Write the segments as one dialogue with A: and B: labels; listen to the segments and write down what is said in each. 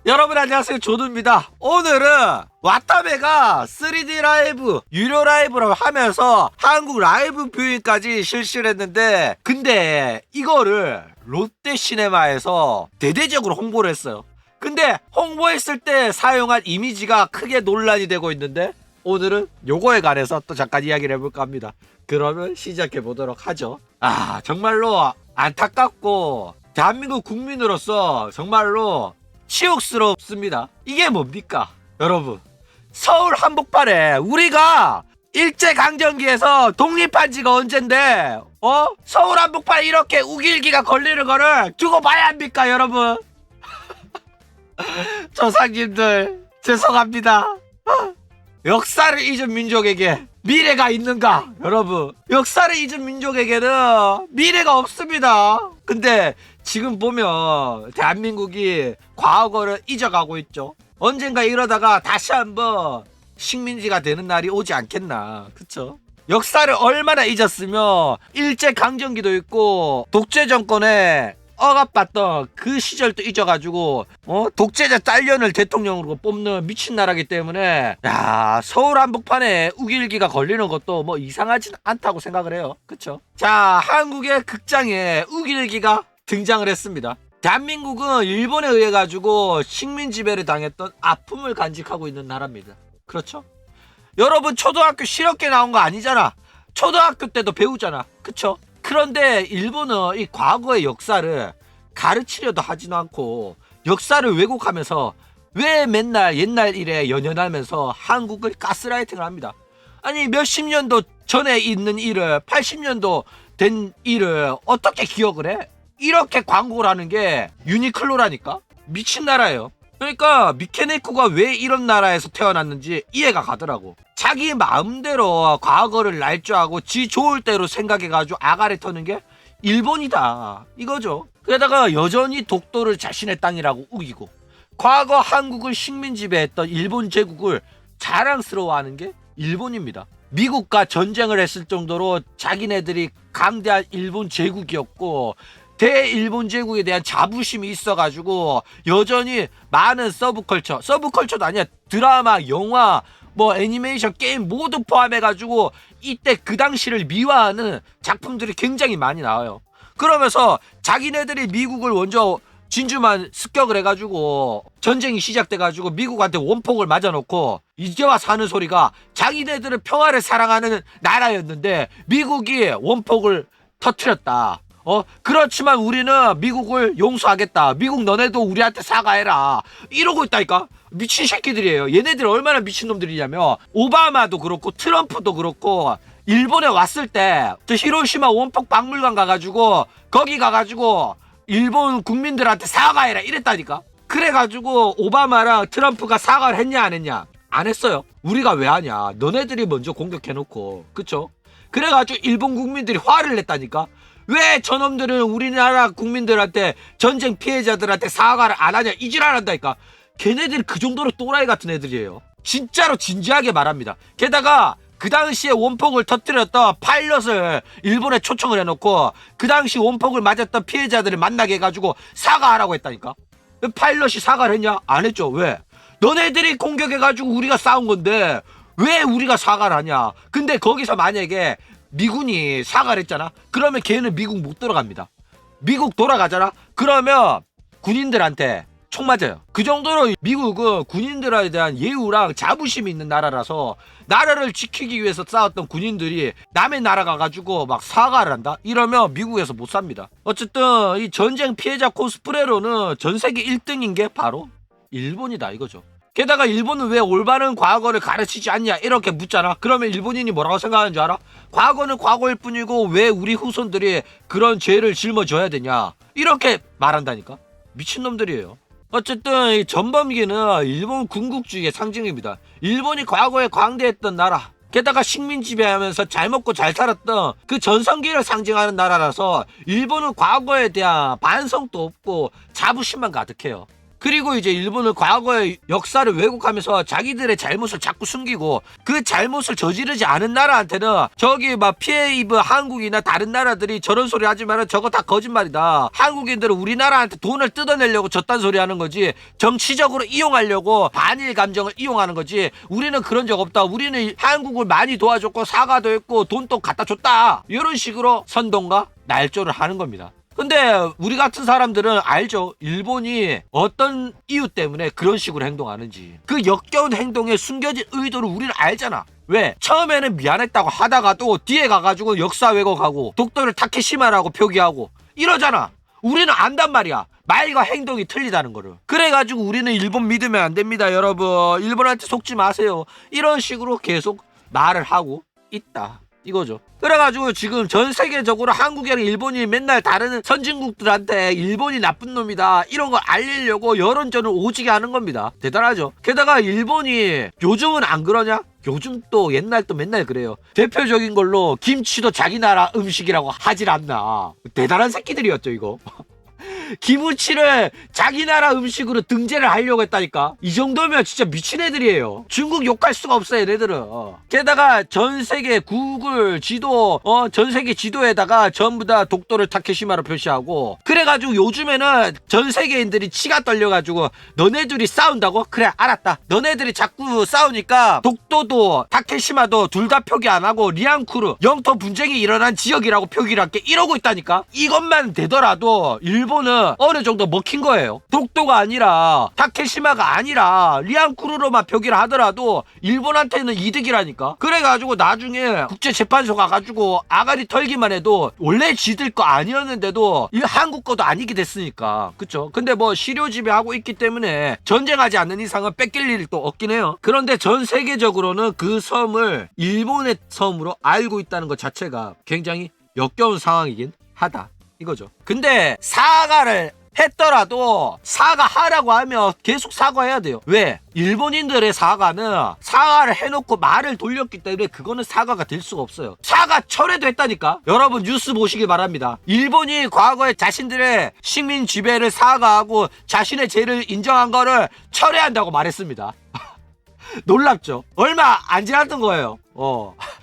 A: 여러분 안녕하세요, 조두입니다. 오늘은 와타베가 3D 라이브 유료 라이브를 하면서 한국 라이브 뷰잉까지 실시를 했는데, 근데 이거를 롯데시네마에서 대대적으로 홍보를 했어요. 근데 홍보했을 때 사용한 이미지가 크게 논란이 되고 있는데, 오늘은 요거에 관해서 또 잠깐 이야기를 해볼까 합니다. 그러면 시작해 보도록 하죠. 정말로 안타깝고 대한민국 국민으로서 정말로 치욕스럽습니다. 이게 뭡니까? 여러분, 서울 한복판에 우리가 일제강점기에서 독립한 지가 언젠데 서울 한복판에 이렇게 우길기가 걸리는 거를 두고 봐야 합니까, 여러분? 조상님들 죄송합니다. 역사를 잊은 민족에게 미래가 있는가? 여러분, 역사를 잊은 민족에게는 미래가 없습니다. 근데 지금 보면 대한민국이 과거를 잊어가고 있죠. 언젠가 이러다가 다시 한번 식민지가 되는 날이 오지 않겠나. 그쵸? 역사를 얼마나 잊었으면 일제강점기도 있고 독재 정권에 억압받던 그 시절도 잊어가지고 독재자 딸년을 대통령으로 뽑는 미친 나라기 때문에 서울 한복판에 우길기가 걸리는 것도 뭐 이상하진 않다고 생각을 해요. 그쵸? 자, 한국의 극장에 우길기가 등장을 했습니다. 대한민국은 일본에 의해 가지고 식민 지배를 당했던 아픔을 간직하고 있는 나라입니다. 그렇죠? 여러분, 초등학교 실업계 나온 거 아니잖아. 초등학교 때도 배우잖아. 그쵸? 그런데 일본은 이 과거의 역사를 가르치려도 하지도 않고 역사를 왜곡하면서 왜 맨날 옛날 일에 연연하면서 한국을 가스라이팅을 합니다. 아니, 몇십 년도 전에 있는 일을 80년도 된 일을 어떻게 기억을 해? 이렇게 광고를 하는 게 유니클로라니까? 미친 나라예요. 그러니까 미케네코가 왜 이런 나라에서 태어났는지 이해가 가더라고. 자기 마음대로 과거를 날조하고 지 좋을 대로 생각해가지고 아가리 터는 게 일본이다 이거죠. 게다가 여전히 독도를 자신의 땅이라고 우기고 과거 한국을 식민 지배했던 일본 제국을 자랑스러워하는 게 일본입니다. 미국과 전쟁을 했을 정도로 자기네들이 강대한 일본 제국이었고 대일본 제국에 대한 자부심이 있어가지고 여전히 많은 서브컬처도 아니야, 드라마, 영화, 뭐 애니메이션, 게임 모두 포함해가지고 이때 그 당시를 미화하는 작품들이 굉장히 많이 나와요. 그러면서 자기네들이 미국을 먼저 진주만 습격을 해가지고 전쟁이 시작돼가지고 미국한테 원폭을 맞아놓고 이제 와 사는 소리가 자기네들은 평화를 사랑하는 나라였는데 미국이 원폭을 터뜨렸다. 그렇지만 우리는 미국을 용서하겠다. 미국 너네도 우리한테 사과해라. 이러고 있다니까. 미친 새끼들이에요. 얘네들 얼마나 미친놈들이냐면 오바마도 그렇고 트럼프도 그렇고 일본에 왔을 때 히로시마 원폭 박물관 가가지고 거기 가가지고 일본 국민들한테 사과해라 이랬다니까. 그래가지고 오바마랑 트럼프가 사과를 했냐 안 했냐? 안 했어요. 우리가 왜 하냐. 너네들이 먼저 공격해놓고. 그쵸? 그래가지고 일본 국민들이 화를 냈다니까. 왜 저놈들은 우리나라 국민들한테 전쟁 피해자들한테 사과를 안 하냐 이지랄 한다니까. 걔네들이 그 정도로 또라이 같은 애들이에요. 진짜로 진지하게 말합니다. 게다가 그 당시에 원폭을 터뜨렸던 파일럿을 일본에 초청을 해놓고 그 당시 원폭을 맞았던 피해자들을 만나게 해가지고 사과하라고 했다니까. 파일럿이 사과를 했냐? 안 했죠. 왜? 너네들이 공격해가지고 우리가 싸운 건데 왜 우리가 사과를 하냐. 근데 거기서 만약에 미군이 사과를 했잖아. 그러면 걔는 미국 못 돌아갑니다. 미국 돌아가잖아. 그러면 군인들한테 총 맞아요. 그 정도로 미국은 군인들에 대한 예우랑 자부심이 있는 나라라서 나라를 지키기 위해서 싸웠던 군인들이 남의 나라 가가지고 막 사과를 한다? 이러면 미국에서 못 삽니다. 어쨌든 이 전쟁 피해자 코스프레로는 전 세계 1등인 게 바로 일본이다 이거죠. 게다가 일본은 왜 올바른 과거를 가르치지 않냐 이렇게 묻잖아. 그러면 일본인이 뭐라고 생각하는 줄 알아? 과거는 과거일 뿐이고 왜 우리 후손들이 그런 죄를 짊어져야 되냐 이렇게 말한다니까. 미친놈들이에요. 어쨌든 이 전범기는 일본 군국주의의 상징입니다. 일본이 과거에 광대했던 나라, 게다가 식민 지배하면서 잘 먹고 잘 살았던 그 전성기를 상징하는 나라라서 일본은 과거에 대한 반성도 없고 자부심만 가득해요. 그리고 이제 일본은 과거의 역사를 왜곡하면서 자기들의 잘못을 자꾸 숨기고 그 잘못을 저지르지 않은 나라한테는 저기 막 피해 입은 한국이나 다른 나라들이 저런 소리 하지만은 저거 다 거짓말이다. 한국인들은 우리나라한테 돈을 뜯어내려고 저딴 소리 하는 거지. 정치적으로 이용하려고 반일 감정을 이용하는 거지. 우리는 그런 적 없다. 우리는 한국을 많이 도와줬고 사과도 했고 돈도 갖다 줬다. 이런 식으로 선동과 날조를 하는 겁니다. 근데 우리 같은 사람들은 알죠. 일본이 어떤 이유 때문에 그런 식으로 행동하는지. 그 역겨운 행동에 숨겨진 의도를 우리는 알잖아. 왜? 처음에는 미안했다고 하다가도 뒤에 가가지고 역사 왜곡하고 독도를 타케시마라고 표기하고 이러잖아. 우리는 안단 말이야. 말과 행동이 틀리다는 거를. 그래가지고 우리는 일본 믿으면 안 됩니다, 여러분. 일본한테 속지 마세요. 이런 식으로 계속 말을 하고 있다. 이거죠. 그래가지고 지금 전 세계적으로 한국이랑 일본이 맨날 다른 선진국들한테 일본이 나쁜 놈이다 이런 걸 알리려고 여론전을 오지게 하는 겁니다. 대단하죠. 게다가 일본이 요즘은 안 그러냐? 요즘 또 옛날 또 맨날 그래요. 대표적인 걸로 김치도 자기 나라 음식이라고 하질 않나. 대단한 새끼들이었죠 이거. 김치를 자기 나라 음식으로 등재를 하려고 했다니까. 이 정도면 진짜 미친 애들이에요. 중국 욕할 수가 없어 얘네들은. 게다가 전 세계 구글 지도 전 세계 지도에다가 전부 다 독도를 타케시마로 표시하고 그래가지고 요즘에는 전 세계인들이 치가 떨려가지고 너네들이 싸운다고? 그래 알았다. 너네들이 자꾸 싸우니까 독도도 타케시마도 둘 다 표기 안 하고 리안쿠르 영토 분쟁이 일어난 지역이라고 표기를 할게 이러고 있다니까. 이것만 되더라도 일본은 어느 정도 먹힌 거예요. 독도가 아니라 타케시마가 아니라 리안쿠르로만 표기를 하더라도 일본한테는 이득이라니까. 그래가지고 나중에 국제재판소 가가지고 아가리 털기만 해도 원래 지들 거 아니었는데도 한국 거도 아니게 됐으니까. 그쵸? 근데 뭐 시료 지배하고 있기 때문에 전쟁하지 않는 이상은 뺏길 일이 또 없긴 해요. 그런데 전 세계적으로는 그 섬을 일본의 섬으로 알고 있다는 것 자체가 굉장히 역겨운 상황이긴 하다 이거죠. 근데 사과를 했더라도 사과하라고 하면 계속 사과해야 돼요. 왜? 일본인들의 사과는 사과를 해놓고 말을 돌렸기 때문에 그거는 사과가 될 수가 없어요. 사과 철회도 했다니까. 여러분 뉴스 보시기 바랍니다. 일본이 과거에 자신들의 식민 지배를 사과하고 자신의 죄를 인정한 거를 철회한다고 말했습니다. 놀랍죠? 얼마 안 지났던 거예요.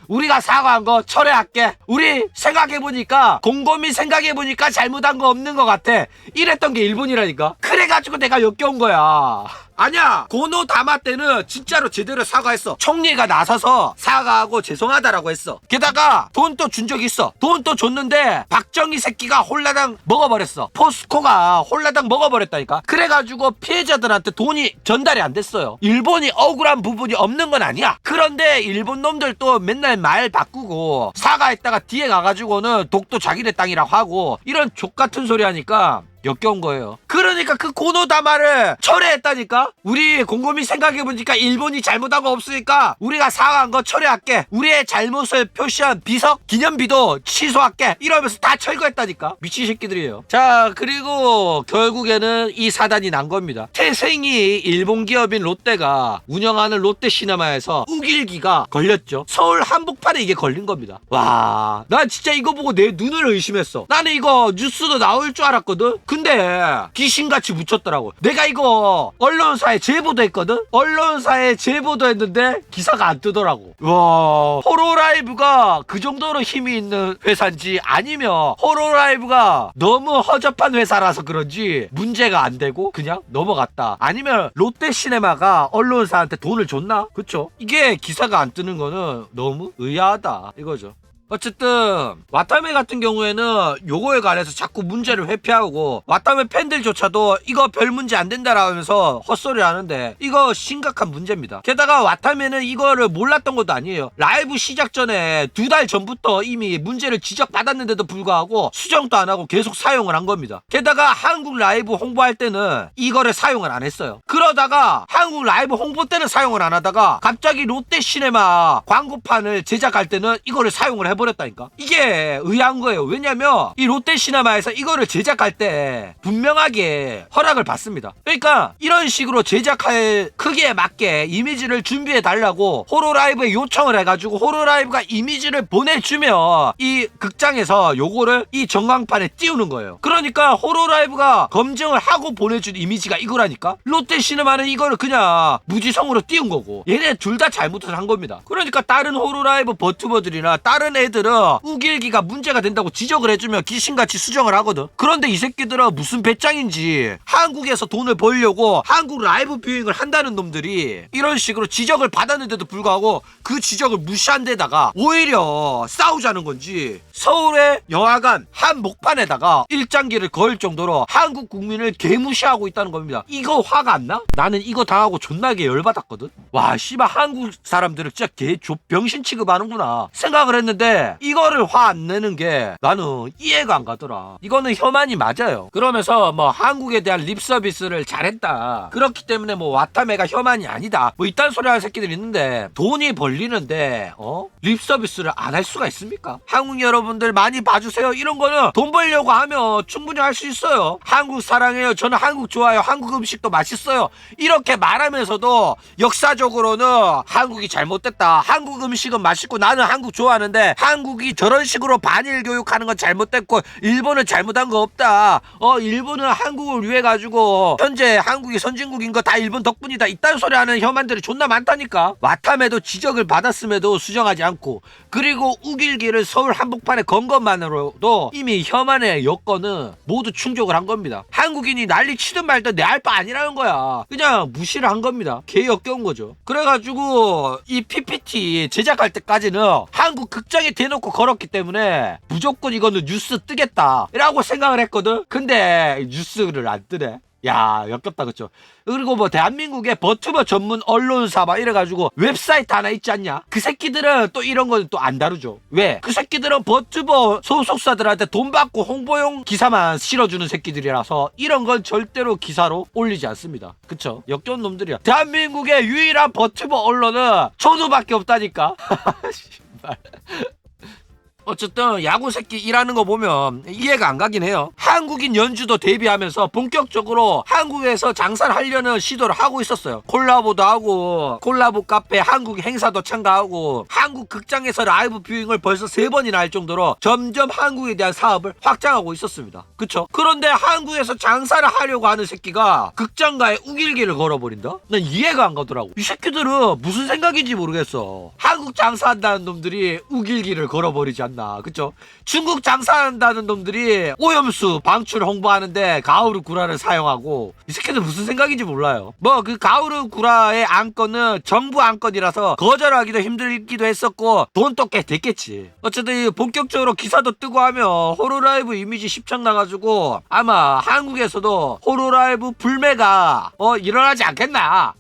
A: 우리가 사과한 거 철회할게. 우리 생각해보니까 곰곰이 생각해보니까 잘못한 거 없는 것 같아. 이랬던 게 일본이라니까. 그래가지고 내가 역겨운 거야. 아니야, 고노다마 때는 진짜로 제대로 사과했어. 총리가 나서서 사과하고 죄송하다라고 했어. 게다가 돈 또 준 적 있어. 돈 또 줬는데 박정희 새끼가 홀라당 먹어버렸어. 포스코가 홀라당 먹어버렸다니까. 그래가지고 피해자들한테 돈이 전달이 안 됐어요. 일본이 억울한 부분이 없는 건 아니야. 그런데 일본 놈들도 맨날 말 바꾸고 사과했다가 뒤에 가가지고는 독도 자기네 땅이라고 하고 이런 족같은 소리 하니까 역겨운 거예요. 그러니까 그 고노다마를 철회했다니까. 우리 곰곰이 생각해보니까 일본이 잘못한 거 없으니까 우리가 사과한 거 철회할게. 우리의 잘못을 표시한 비석 기념비도 취소할게. 이러면서 다 철거했다니까. 미친 새끼들이에요. 자, 그리고 결국에는 이 사단이 난 겁니다. 태생이 일본 기업인 롯데가 운영하는 롯데시네마에서 우길기가 걸렸죠. 서울 한복판에 이게 걸린 겁니다. 와, 난 진짜 이거 보고 내 눈을 의심했어. 나는 이거 뉴스도 나올 줄 알았거든. 근데 귀신같이 묻혔더라고. 내가 이거 언론사에 제보도 했거든. 언론사에 제보도 했는데 기사가 안 뜨더라고. 와, 호로라이브가 그 정도로 힘이 있는 회사인지 아니면 호로라이브가 너무 허접한 회사라서 그런지 문제가 안 되고 그냥 넘어갔다. 아니면 롯데시네마가 언론사한테 돈을 줬나? 그쵸? 이게 기사가 안 뜨는 거는 너무 의아하다 이거죠. 어쨌든 와타메 같은 경우에는 요거에 관해서 자꾸 문제를 회피하고 와타메 팬들조차도 이거 별 문제 안 된다라면서 헛소리를 하는데 이거 심각한 문제입니다. 게다가 와타메는 이거를 몰랐던 것도 아니에요. 라이브 시작 전에 2달 전부터 이미 문제를 지적받았는데도 불구하고 수정도 안 하고 계속 사용을 한 겁니다. 게다가 한국 라이브 홍보할 때는 이거를 사용을 안 했어요. 그러다가 한국 라이브 홍보 때는 사용을 안 하다가 갑자기 롯데시네마 광고판을 제작할 때는 이거를 사용을 해버렸어요. 해버렸다니까. 이게 의아한 거예요. 왜냐면 이 롯데시네마에서 이거를 제작할 때 분명하게 허락을 받습니다. 그러니까 이런 식으로 제작할 크기에 맞게 이미지를 준비해 달라고 호로라이브에 요청을 해가지고 호로라이브가 이미지를 보내주면 이 극장에서 요거를 이 전광판에 띄우는 거예요. 그러니까 호로라이브가 검증을 하고 보내준 이미지가 이거라니까. 롯데시네마는 이거를 그냥 무지성으로 띄운 거고 얘네 둘 다 잘못을 한 겁니다. 그러니까 다른 호로라이브 버튜버들이나 다른 애들은 우길기가 문제가 된다고 지적을 해주면 귀신같이 수정을 하거든. 그런데 이 새끼들은 무슨 배짱인지 한국에서 돈을 벌려고 한국 라이브 뷰잉을 한다는 놈들이 이런 식으로 지적을 받았는데도 불구하고 그 지적을 무시한 데다가 오히려 싸우자는 건지 서울의 영화관 한 목판에다가 일장기를 걸 정도로 한국 국민을 개무시하고 있다는 겁니다. 이거 화가 안 나? 나는 이거 당하고 존나게 열받았거든. 와 씨발 한국 사람들을 진짜 병신 취급하는구나 생각을 했는데 이거를 화 안 내는 게 나는 이해가 안 가더라. 이거는 혐한이 맞아요. 그러면서 뭐 한국에 대한 립 서비스를 잘했다. 그렇기 때문에 뭐 와타메가 혐한이 아니다. 뭐 이딴 소리 하는 새끼들이 있는데 돈이 벌리는데 립 서비스를 안 할 수가 있습니까? 한국 여러분들 많이 봐주세요. 이런 거는 돈 벌려고 하면 충분히 할 수 있어요. 한국 사랑해요. 저는 한국 좋아요. 한국 음식도 맛있어요. 이렇게 말하면서도 역사적으로는 한국이 잘못됐다. 한국 음식은 맛있고 나는 한국 좋아하는데 한국이 저런 식으로 반일 교육하는 건 잘못됐고 일본은 잘못한 거 없다. 일본은 한국을 위해 가지고 현재 한국이 선진국인 거 다 일본 덕분이다. 이딴 소리 하는 혐한들이 존나 많다니까. 와타메도 지적을 받았음에도 수정하지 않고 그리고 우길기를 서울 한복판에 건 것만으로도 이미 혐한의 여건은 모두 충족을 한 겁니다. 한국인이 난리 치든 말든 내 알 바 아니라는 거야. 그냥 무시를 한 겁니다. 개 역겨운 거죠. 그래가지고 이 PPT 제작할 때까지는 한국 극장에 대놓고 걸었기 때문에 무조건 이거는 뉴스 뜨겠다 라고 생각을 했거든. 근데 뉴스를 안 뜨네. 야 역겹다 그쵸. 그리고 뭐 대한민국의 버튜버 전문 언론사 막 이래가지고 웹사이트 하나 있지 않냐. 그 새끼들은 또 이런 거는 또 안 다루죠. 왜? 그 새끼들은 버튜버 소속사들한테 돈 받고 홍보용 기사만 실어주는 새끼들이라서 이런 건 절대로 기사로 올리지 않습니다. 그쵸. 역겨운 놈들이야. 대한민국의 유일한 버튜버 언론은 초도밖에 없다니까. 씨발. 어쨌든 야구 새끼 일하는 거 보면 이해가 안 가긴 해요. 한국인 연주도 데뷔하면서 본격적으로 한국에서 장사를 하려는 시도를 하고 있었어요. 콜라보도 하고 콜라보 카페 한국 행사도 참가하고 한국 극장에서 라이브 뷰잉을 벌써 3번이나 할 정도로 점점 한국에 대한 사업을 확장하고 있었습니다. 그쵸? 그런데 한국에서 장사를 하려고 하는 새끼가 극장가에 우길기를 걸어버린다? 난 이해가 안 가더라고. 이 새끼들은 무슨 생각인지 모르겠어. 한국 장사한다는 놈들이 우길기를 걸어버리지 않나. 그쵸? 중국 장사한다는 놈들이 오염수 방출 홍보하는데 가오르 구라를 사용하고 이 새끼들 무슨 생각인지 몰라요. 뭐 그 가오르 구라의 안건은 정부 안건이라서 거절하기도 힘들기도 했었고 돈도 꽤 됐겠지. 어쨌든 본격적으로 기사도 뜨고 하면 호로라이브 이미지 십창 나가지고 아마 한국에서도 호로라이브 불매가 일어나지 않겠나.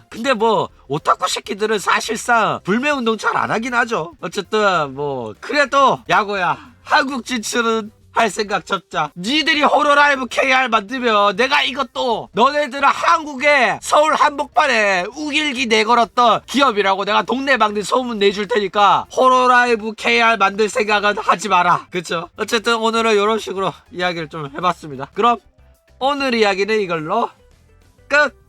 A: 근데 뭐 오타쿠 새끼들은 사실상 불매운동 잘 안 하긴 하죠. 어쨌든 뭐 그래도 야구야 한국 진출은 할 생각 접자. 니들이 호로라이브 KR 만들면 내가 이것도 너네들은 한국에 서울 한복판에 우길기 내걸었던 기업이라고 내가 동네방네 소문 내줄 테니까 호로라이브 KR 만들 생각은 하지 마라. 그쵸? 어쨌든 오늘은 이런 식으로 이야기를 좀 해봤습니다. 그럼 오늘 이야기는 이걸로 끝.